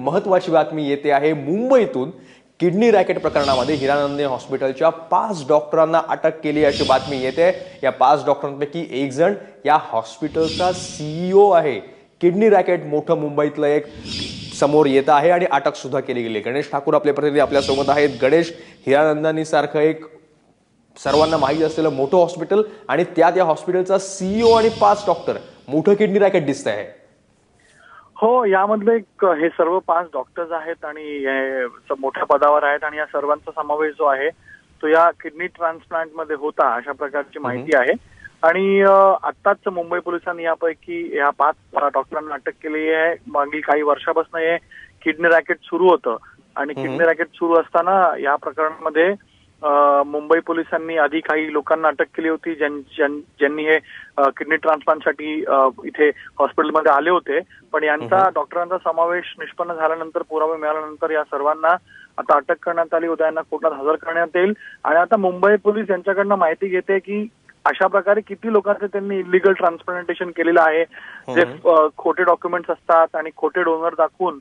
महत्त्वाची बातमी येते आहे मुंबईतून। किडनी रॅकेट प्रकरणामध्ये हिरानंदी हॉस्पिटलच्या 5 डॉक्टरांना अटक केली अशी बातमी येते। या 5 डॉक्टरांपैकी एक जण या हॉस्पिटलचा सीईओ आहे। किडनी रॅकेट मोठं मुंबईतलं एक समोर येत आहे आणि अटक सुद्धा केली गेली। गणेश ठाकूर आपले प्रतिनिधी आपल्या सोबत आहेत। गणेश, हिरानंदानी सारखं एक सर्वांना माहिती असलेलं मोठं हॉस्पिटल आणि त्यात या हॉस्पिटलचा सीईओ आणि 5 डॉक्टर, मोठं किडनी रॅकेट दिसतंय आहे। हो, यामधले हे सर्व 5 डॉक्टर्स आहेत आणि हे मोठ्या पदावर आहेत आणि या सर्वांचा समावेश जो आहे तो या किडनी ट्रान्सप्लांट मध्ये होता अशा प्रकारची माहिती आहे। आणि आत्ताच मुंबई पोलिसांनी यापैकी या 5 डॉक्टरांना अटक केली आहे। मागील काही वर्षापासून हे किडनी रॅकेट सुरू होतं आणि किडनी रॅकेट सुरू असताना या प्रकरणामध्ये मुंबई पोलिसांनी आधी काही लोकांना अटक केली होती ज्यांनी हे किडनी ट्रान्सप्लांटसाठी इथे हॉस्पिटलमध्ये आले होते। पण यांचा डॉक्टरांचा समावेश निष्पन्न झाल्यानंतर, पुरावे मिळाल्यानंतर या सर्वांना आता अटक करण्यात आली होती, यांना कोर्टात हजर करण्यात येईल। आणि आता मुंबई पोलीस यांच्याकडनं माहिती घेते की अशा प्रकारे किती लोकांचं त्यांनी इलिगल ट्रान्सप्लांटेशन केलेलं आहे, जे खोटे डॉक्युमेंट्स असतात आणि खोटे डोनर दाखवून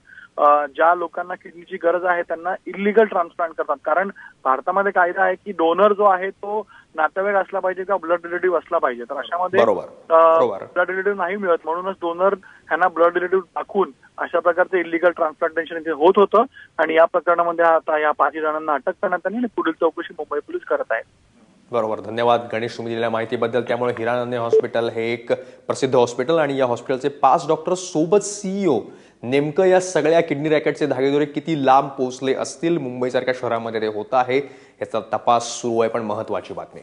ज्या लोकांना किडनीची गरज आहे त्यांना इलिगल ट्रान्सप्लांट करतात। कारण भारतामध्ये कायदा आहे की डोनर जो आहे तो नातेवाईक असला पाहिजे किंवा ब्लड रिलेटिव्ह असला पाहिजे। तर अशामध्ये ब्लड रिलेटिव्ह नाही मिळत, म्हणूनच डोनर ह्यांना ब्लड रिलेटिव्ह दाखवून अशा प्रकारचं इलिगल ट्रान्सप्लांटेशन इथे होत होतं। आणि या प्रकरणामध्ये आता या 5 जणांना अटक करण्यात आली आणि पुढील चौकशी मुंबई पोलीस करत आहेत। बरोबर, धन्यवाद गणेश तुम्ही दिलेल्या माहितीबद्दल। त्यामुळे हिरानंदी हॉस्पिटल हे एक प्रसिद्ध हॉस्पिटल आणि या हॉस्पिटलचे 5 डॉक्टर सोबत सीईओ, नेमकं या सगळ्या किडनी रॅकेटचे धागेदोरे किती लांब पोहोचले असतील मुंबईसारख्या शहरामध्ये ते होत आहे याचा तपास सुरू आहे। पण महत्त्वाची बातमी